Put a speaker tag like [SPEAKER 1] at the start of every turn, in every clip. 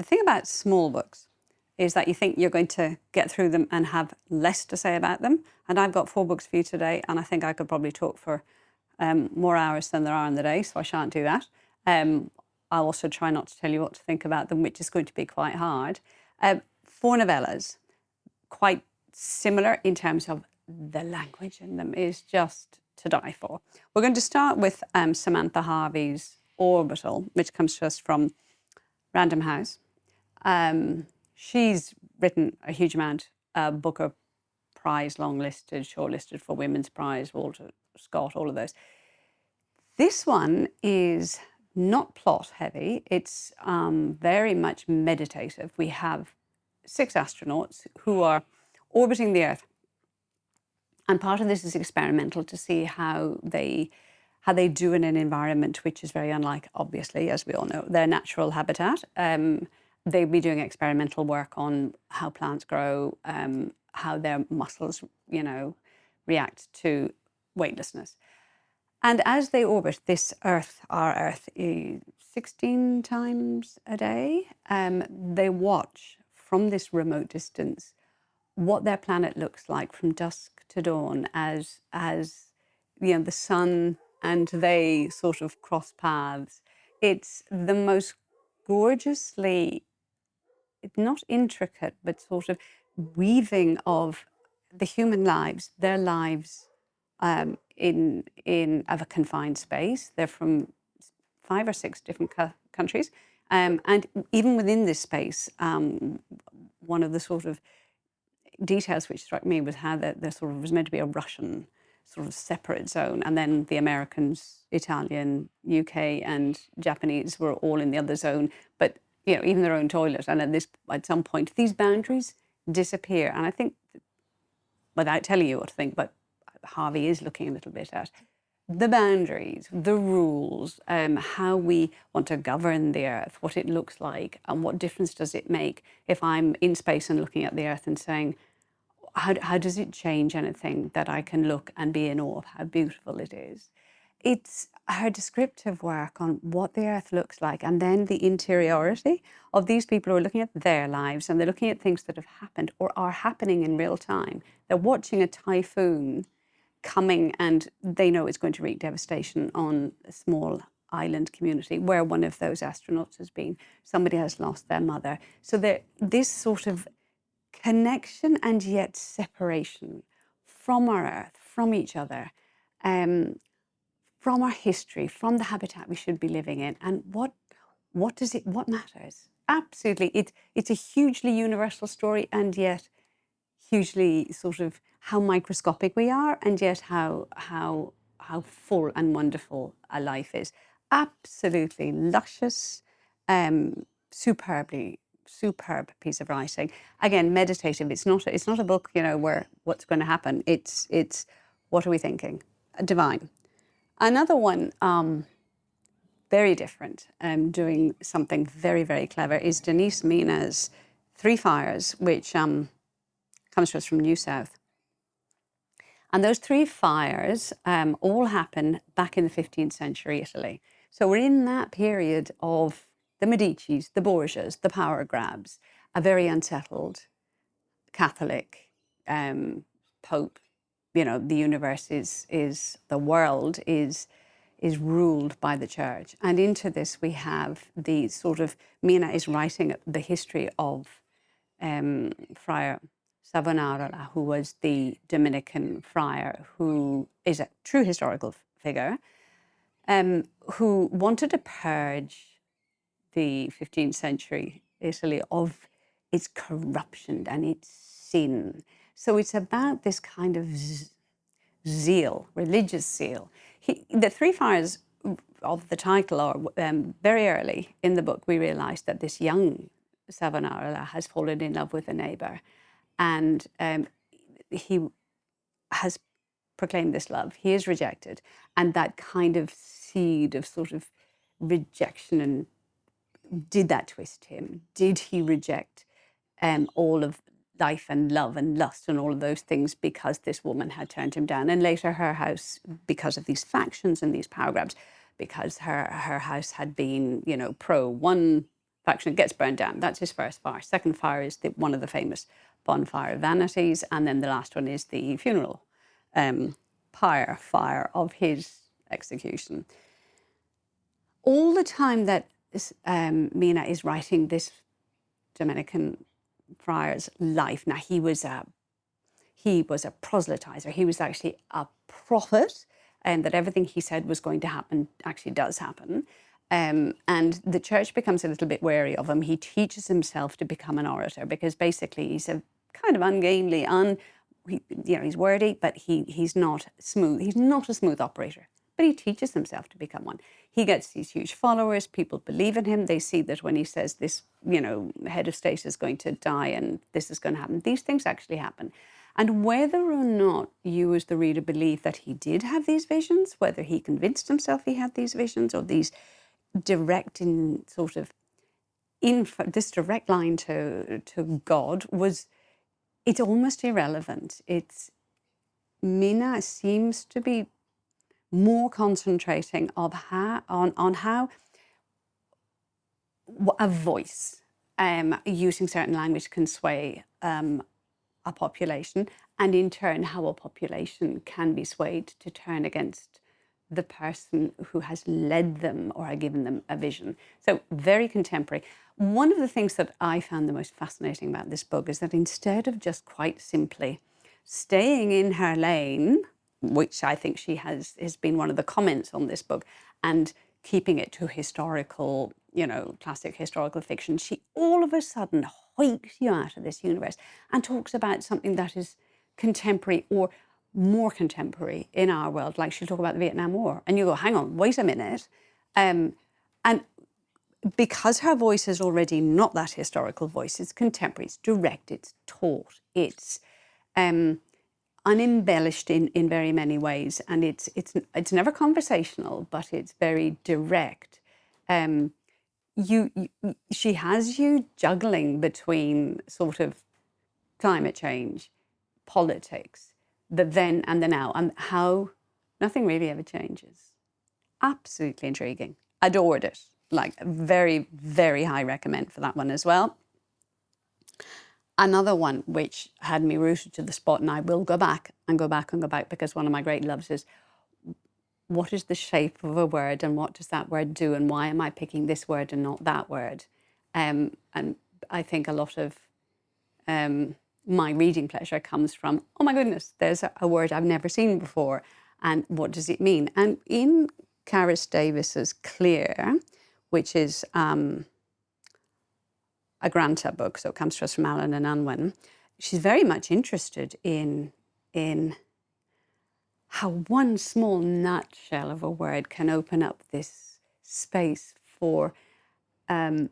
[SPEAKER 1] the thing about small books is that you think you're going to get through them and have less to say about them. And I've got 4 books for you today, and I think I could probably talk for more hours than there are in the day, so I shan't do that. I'll also try not to tell you what to think about them, which is going to be quite hard. 4 novellas, quite similar in terms of the language in them is just to die for. We're going to start with Samantha Harvey's Orbital, which comes to us from Random House. She's written a huge amount, Booker Prize, long-listed, shortlisted for Women's Prize, Walter Scott, all of those. This one is not plot heavy. It's very much meditative. We have 6 astronauts who are orbiting the Earth. And part of this is experimental to see how they do in an environment which is very unlike, obviously, as we all know, their natural habitat. They'll be doing experimental work on how plants grow, how their muscles, react to weightlessness. And as they orbit this Earth, our Earth, 16 times a day, they watch from this remote distance what their planet looks like from dusk to dawn as the sun and they sort of cross paths. It's the most gorgeously, not intricate, but sort of weaving of the human lives, their lives in of a confined space. They're from 5 or 6 different countries. And even within this space, one of the sort of details which struck me was how there sort of was meant to be a Russian sort of separate zone, and then the Americans, Italian, UK, and Japanese were all in the other zone. But even their own toilet. And at some point, these boundaries disappear. And I think, without telling you what to think, but Harvey is looking a little bit at the boundaries, the rules, how we want to govern the Earth, what it looks like, and what difference does it make if I'm in space and looking at the Earth and saying, how does it change anything that I can look and be in awe of how beautiful it is? It's her descriptive work on what the Earth looks like, and then the interiority of these people who are looking at their lives, and they're looking at things that have happened or are happening in real time. They're watching a typhoon coming, and they know it's going to wreak devastation on a small island community where one of those astronauts has been. Somebody has lost their mother. So this sort of connection and yet separation from our Earth, from each other, from our history, from the habitat we should be living in, and what matters? Absolutely, it's a hugely universal story, and yet hugely sort of how microscopic we are, and yet how full and wonderful a life is. Absolutely luscious, superb piece of writing. Again, meditative. It's not a book, where what's going to happen. It's what are we thinking? Divine. Another one, very different, doing something very, very clever, is Denise Mina's 3 Fires, which comes to us from NewSouth. And those 3 fires all happen back in the 15th century Italy. So we're in that period of the Medicis, the Borgias, the power grabs, a very unsettled Catholic Pope. The universe the world is ruled by the church. And into this we have the sort of, Mina is writing the history of Friar Savonarola, who was the Dominican friar, who is a true historical figure, who wanted to purge the 15th century Italy of its corruption and its sin. So it's about this kind of zeal, religious zeal. The 3 Fires of the title are very early in the book. We realise that this young Savonarola has fallen in love with a neighbour, and he has proclaimed this love. He is rejected, and that kind of seed of sort of rejection, and did that twist him? Did he reject all of life and love and lust and all of those things because this woman had turned him down? And later her house, because of these factions and these power grabs, because her house had been, pro one faction. It gets burned down. That's his first fire. Second fire is one of the famous bonfire of vanities. And then the last one is the funeral fire of his execution. All the time that Mina is writing this Dominican friar's life, now he was a proselytizer. He was actually a prophet, and that everything he said was going to happen actually does happen. And the church becomes a little bit wary of him. He teaches himself to become an orator because basically he's a kind of ungainly, he's wordy, but he's not smooth. He's not a smooth operator, but he teaches himself to become one. He gets these huge followers. People believe in him. They see that when he says this, head of state is going to die and this is going to happen, these things actually happen. And whether or not you as the reader believe that he did have these visions, whether he convinced himself he had these visions or these direct this direct line to God it's almost irrelevant. Mina seems to be more concentrating on how a voice using certain language can sway a population, and in turn how a population can be swayed to turn against the person who has led them or given them a vision. So very contemporary. One of the things that I found the most fascinating about this book is that instead of just quite simply staying in her lane, which I think she has been one of the comments on this book, and keeping it to historical, classic historical fiction, she all of a sudden hoiks you out of this universe and talks about something that is contemporary or more contemporary in our world. Like she'll talk about the Vietnam War and you go, hang on, wait a minute. And because her voice is already not that historical voice, it's contemporary, it's direct, it's taught, it's unembellished in very many ways, and it's never conversational, but it's very direct. She has you juggling between sort of climate change, politics, the then and the now, and how nothing really ever changes. Absolutely intriguing. Adored it. Like very, very high recommend for that one as well. Another one which had me rooted to the spot, and I will go back and go back and go back, because one of my great loves is what is the shape of a word and what does that word do and why am I picking this word and not that word? And I think a lot of my reading pleasure comes from, oh my goodness, there's a word I've never seen before and what does it mean? And in Carys Davies's Clear, which is a Granta book, so it comes to us from Alan and Unwin, she's very much interested in how one small nutshell of a word can open up this space for a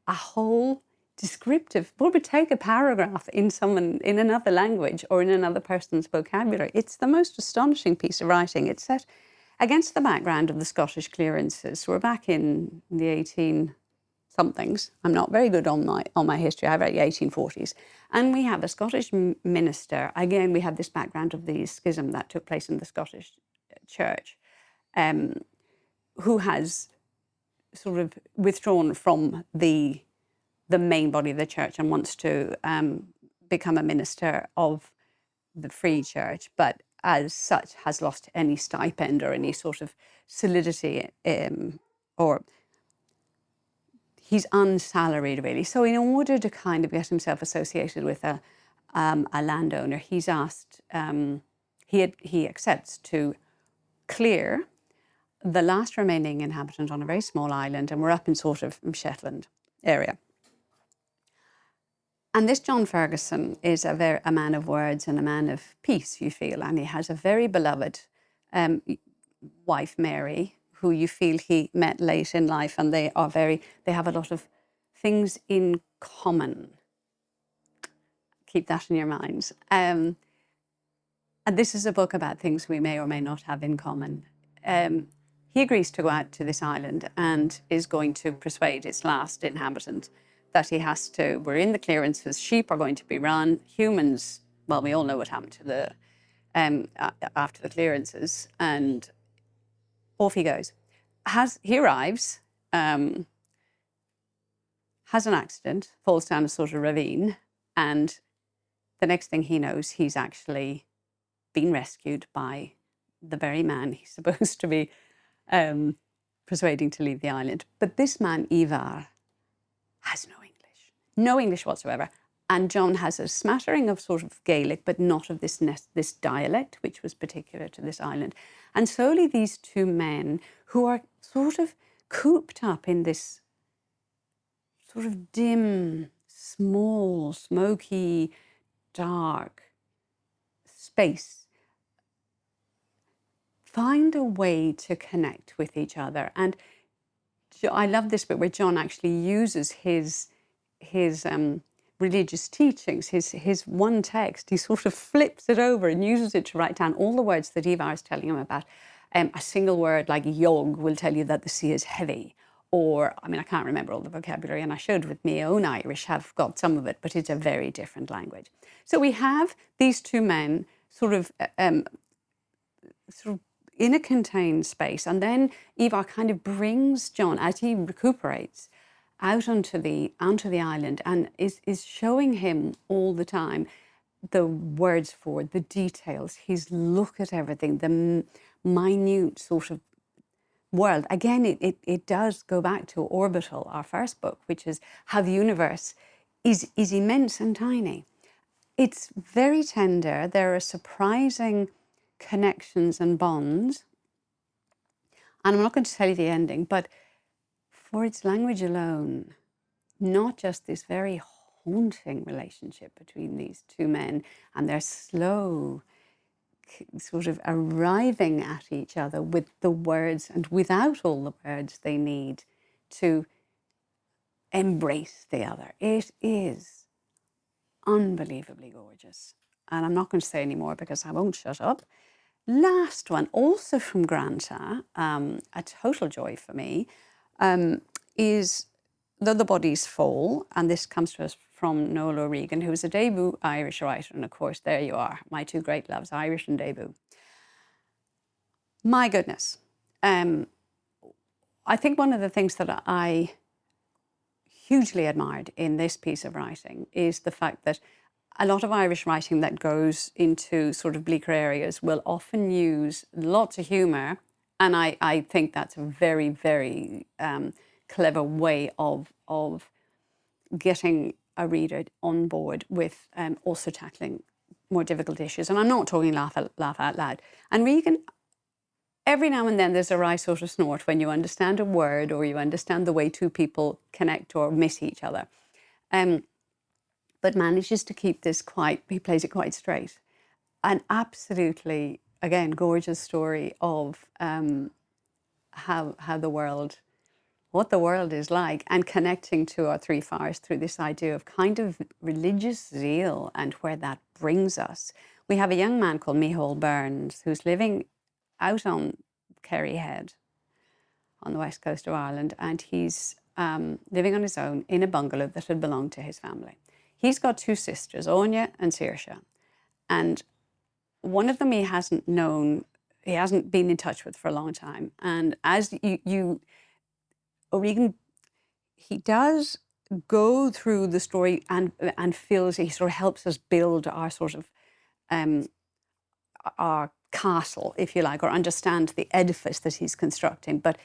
[SPEAKER 1] whole descriptive. What would take a paragraph in another language or in another person's vocabulary? It's the most astonishing piece of writing. It's set against the background of the Scottish clearances. We're back in the 18-somethings. I'm not very good on my history. I write the 1840s. And we have a Scottish minister. Again, we have this background of the schism that took place in the Scottish church, who has sort of withdrawn from the main body of the church and wants to become a minister of the Free Church, but as such has lost any stipend or any sort of solidity, or he's unsalaried really. So in order to kind of get himself associated with a landowner, he's asked, he accepts to clear the last remaining inhabitant on a very small island, and we're up in sort of Shetland area. And this John Ferguson is a man of words and a man of peace, you feel, and he has a very beloved wife, Mary, who you feel he met late in life, and they have a lot of things in common. Keep that in your minds. And this is a book about things we may or may not have in common. He agrees to go out to this island and is going to persuade its last inhabitant that he has to. We're in the clearances, sheep are going to be run, humans, well, we all know what happened to the after the clearances, and off he goes. He arrives, has an accident, falls down a sort of ravine, and the next thing he knows, he's actually been rescued by the very man he's supposed to be persuading to leave the island. But this man, Ivar, has no English whatsoever. And John has a smattering of sort of Gaelic, but not of this dialect, which was particular to this island. And slowly these two men, who are sort of cooped up in this sort of dim, small, smoky, dark space, find a way to connect with each other. And I love this bit where John actually uses his religious teachings, his one text. He sort of flips it over and uses it to write down all the words that Ivar is telling him about. A single word like yog will tell you that the sea is heavy. Or, I mean, I can't remember all the vocabulary, and I should with my own Irish have got some of it, but it's a very different language. So we have these two men sort of in a contained space, and then Ivar kind of brings John, as he recuperates, out onto the island, and is showing him all the time the words for the details, his look at everything, the minute sort of world. Again, it does go back to Orbital, our first book, which is how the universe is immense and tiny. It's very tender. There are surprising connections and bonds. And I'm not going to tell you the ending, but for its language alone, not just this very haunting relationship between these two men and their slow sort of arriving at each other with the words and without all the words they need to embrace the other. It is unbelievably gorgeous. And I'm not going to say any more because I won't shut up. Last one, also from Granta, a total joy for me, is Though the Bodies Fall, and this comes to us from Noel O'Regan, who is a debut Irish writer, and of course, there you are, my two great loves, Irish and debut. My goodness. I think one of the things that I hugely admired in this piece of writing is the fact that a lot of Irish writing that goes into sort of bleaker areas will often use lots of humour, and I think that's a very, very clever way of getting a reader on board with also tackling more difficult issues. And I'm not talking laugh out loud. And Regan, every now and then there's a wry sort of snort when you understand a word or you understand the way two people connect or miss each other. But manages to keep this he plays it quite straight. An absolutely, again, gorgeous story of how the world, what the world is like, and connecting to our three fires through this idea of kind of religious zeal and where that brings us. We have a young man called Micheál Burns who's living out on Kerry Head on the west coast of Ireland, and he's living on his own in a bungalow that had belonged to his family. He's got two sisters, Anya and Saoirse, and one of them he hasn't been in touch with for a long time. And as O'Regan, he does go through the story and feels he sort of helps us build our sort of our castle, if you like, or understand the edifice that he's constructing. But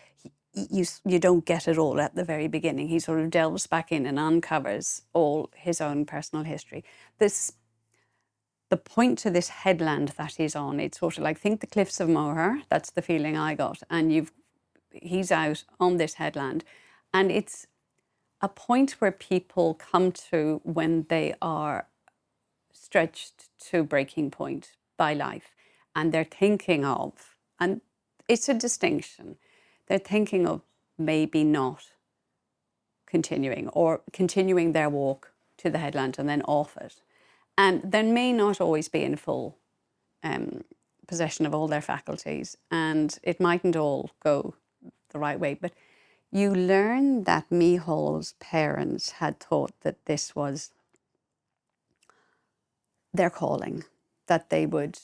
[SPEAKER 1] you don't get it all at the very beginning. He sort of delves back in and uncovers all his own personal history. The point to this headland that he's on, it's sort of like, think the cliffs of Moher. That's the feeling I got. And he's out on this headland, and it's a point where people come to when they are stretched to breaking point by life, and they're thinking of, and it's a distinction, they're thinking of maybe not continuing or continuing their walk to the headland and then off it. And they may not always be in full possession of all their faculties, and it mightn't all go the right way. But you learn that Micheál's parents had thought that this was their calling, that they would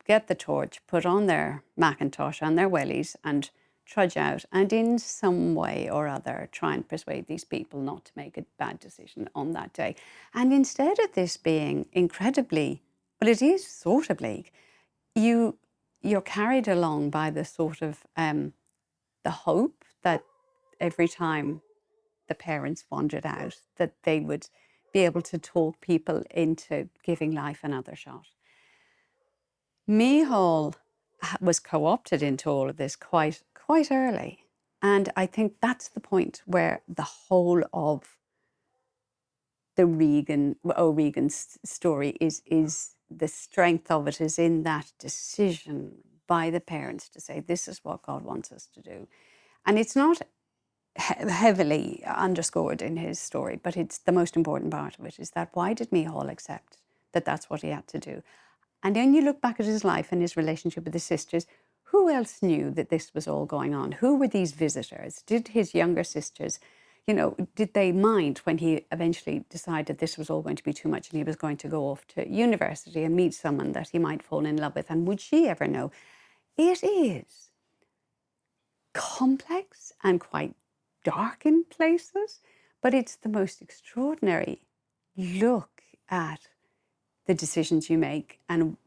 [SPEAKER 1] get the torch, put on their Macintosh and their wellies and trudge out and in some way or other try and persuade these people not to make a bad decision on that day. And instead of this being incredibly, well, it is sort of bleak, you're carried along by the sort of the hope that every time the parents wandered out, that they would be able to talk people into giving life another shot. Micheál was co-opted into all of this quite early. And I think that's the point where the whole of the Regan's story is the strength of it is in that decision by the parents to say, this is what God wants us to do. And it's not heavily underscored in his story, but it's the most important part of it, is that why did Micheál accept that that's what he had to do? And then you look back at his life and his relationship with his sisters, who else knew that this was all going on? Who were these visitors? Did his younger sisters, did they mind when he eventually decided this was all going to be too much and he was going to go off to university and meet someone that he might fall in love with? And would she ever know? It is complex and quite dark in places, but it's the most extraordinary look at the decisions you make and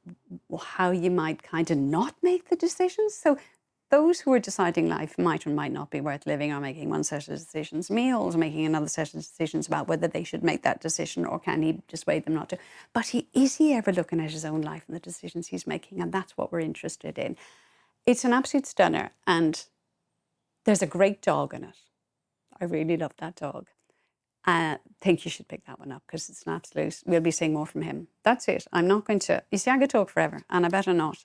[SPEAKER 1] how you might kind of not make the decisions. So those who are deciding life might or might not be worth living are making one set of decisions. Micheál's making another set of decisions about whether they should make that decision or can he dissuade them not to. But is he ever looking at his own life and the decisions he's making? And that's what we're interested in. It's an absolute stunner, and there's a great dog in it. I really love that dog. I think you should pick that one up because it's an absolute, we'll be seeing more from him. That's it. I'm not going to, you see, I could talk forever and I better not.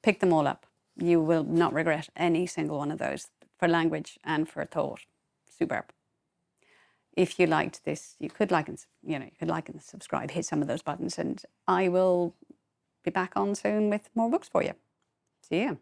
[SPEAKER 1] Pick them all up. You will not regret any single one of those for language and for thought. Superb. If you liked this, you could like and, you could like and subscribe, hit some of those buttons, and I will be back on soon with more books for you. See you.